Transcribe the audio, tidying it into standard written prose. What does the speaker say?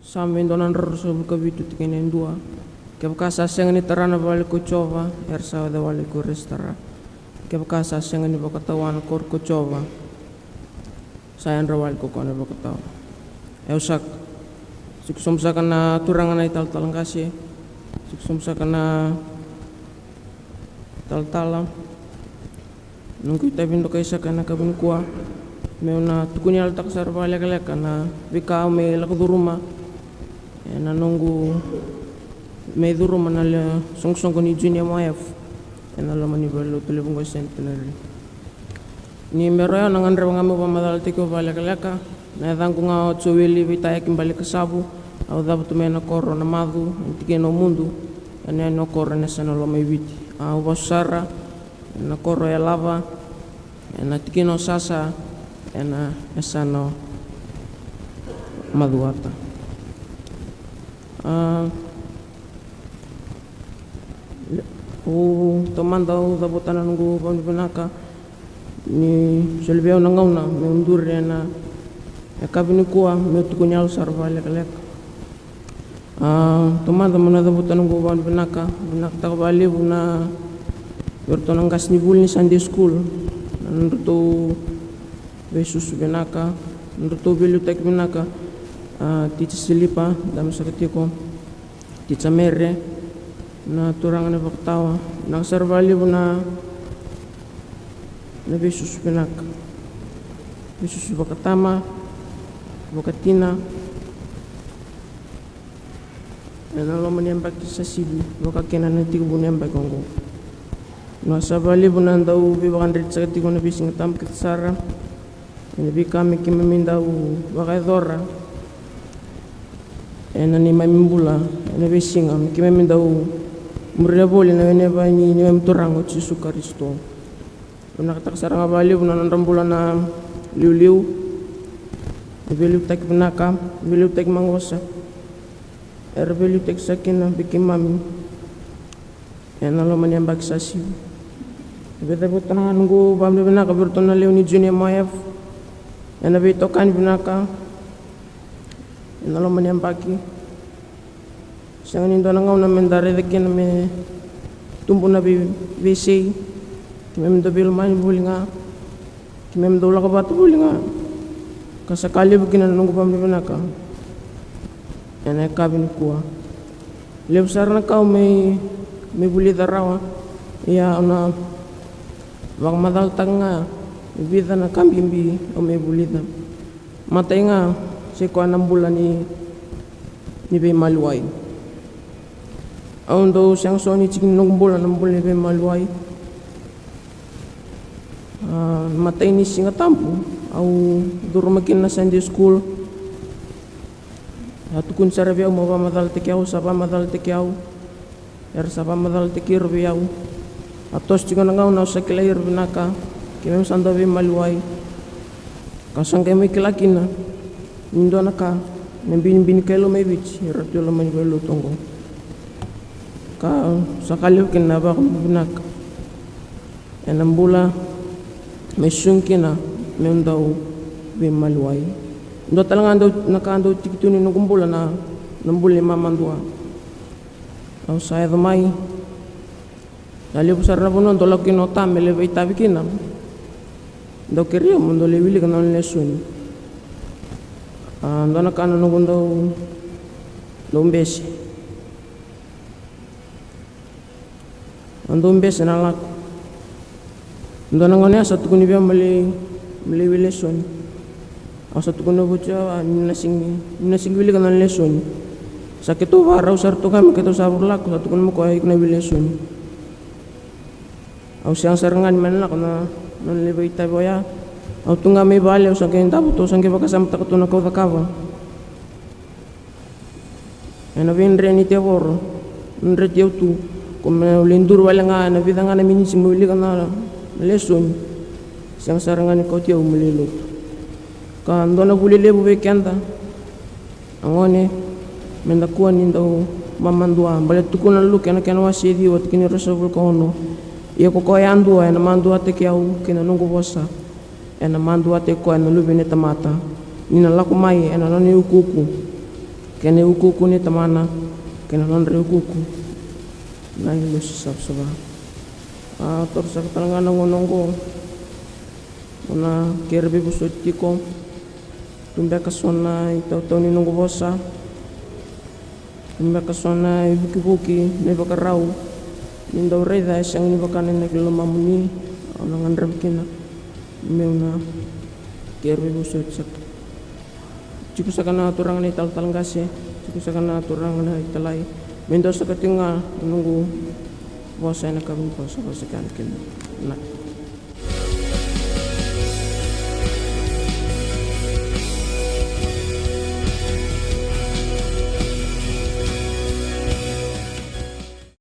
Sambil donan rorso buka bitu tikenen dua. Kepakasa sengani tarana balik ko chova, ersa da balik ko restara. Kepakasa sengani bakatawan kor ko chova. Sayan rawal ko kone bakatawa. Eusak siksumsa kana turangan ay tal-talang kasi. Siksumsa kana tal-talang. Nungku tabin do kaisa kana kabin kuah. Meuna tukunya altak sar balik kana bika me lakuduruma. Na nunggu me duruma na song ko ni junior moef. Na lamani balo tulibong ko centenary. Ni meroya nangan rawang mo pamadal tiko balik na dangku nga tsuwili vitaya kimbali kasabu au dapat tumena koro na madu antike no mundo ane no koro na sana lo mai viti au basara na koro ya lava na tike no sasa na esano maduata tomanda u dabotana nungu pambenaka ni selbeo nangauna me undur na kabini kuah me tukunya sar balik tomanda mana dabutan nungu pambenaka tak bali buna bertonang gas ni bulni Sunday school nurtu besus benaka nurtu bibliotek benaka tita silipa dam sakatiko tita mere na turangan na baktawa nang sarvali buna na besus benaka besus bakatama bakatina na lo maniambak sa sibi bakakena na tigo buniambak kongo na sabali buna ndau bibakan rit sakatiko na bising tam kitsara na bikami kimamindau bakadora na ni mamimbula na bisinga kimamindau muraboli na weneba ni mturango Yesu Kristo. Nakataksara nga bali na nandambula na liu-liu. Beliu tek benaka, beliu tek mangosa. Beliu tek sakina bikin mami. Na lo maniambak sa siu. Beda butangan nunggu bamde benaka berton na leo ni junior moef. Na bitokan benaka. Na lo maniambaki. Sangan indo na ngaw na mendare dekin na me tumpo na WC kimem do bilman bulinga kimem do la kabat bulinga kasakali bukina nunggu pambenaka ena kabin kuah lebsar na kau me buli darawa ya ona wang madal tanga bida na kambimbi o me bulida matainga siko 6 bulan ni be maluai Aundo siyang soni chikin nungbulan ng bulan ni maluay. Matay ni singa tampo. Au durumakin na Sunday school. Tukun sarabiyaw mapamadal tikyaw sa pamadal tikyaw. Sa pamadal tikirbiyaw. Atos chikin nangaw na sa kilayir binaka. Kimem sandabi maluay. Kasang kayo may kilakin na. Nindo na ka. Nambinin kayo may bich. Hiratyo laman yung lutong ko. Ka sakali kina ba kumbinak enambula mesungkina mendau be maluai ndo talanga ndo nakando tikituni no kumbula na nambuli mamandua au saya mai dali besar na bono ndo lokino tamele be tabikina ndo kerio mundo le wili kana lesuni ndo nakano no ndo lombesi ando mbese na lako ndo nangone sa tukuni bia mali leson asa tukuno bucha nasing wili kana leson sa keto warau sar to kam keto sabur lako sa tukuno mo ko ay kuna leson au siang sarangan man lako na non lebay taboya au tunga may bale sa kayo tabuto sang ke bakasam takuto na ko takava ena venre ni tevoro nre tu como lindur wala nga na vida nga namin simuli ka na lesson siyang sarangan ko tiyaw mulilot ka ando na bulile bu weekenda angone mendakuan nindo mamandua balet tukunan lu kana wasidi wat kini resolve ko no iyo ko koyandu na mandua te kiyaw kina nungu bosa na mandua te ko na lubine tamata nina lakumai na nani ukuku kene ukuku ni tamana kene nonre ukuku na ilo sisab-saba terus sa katalangana ngonongko una kerbe busot kiko tumbe kasona itaw-taw ni nunggu bosa tumbe kasona ibuki-buki ni bakarau nindaw reda siyang ni bakanin naglalumamuni nangan ramkina meuna kerbe busot sak Ciku sakana turang ni tal-talang kasi, ciku sakana turang na italay. Mendo sa katinga nunggu bosa na kami po sa kasakan kin.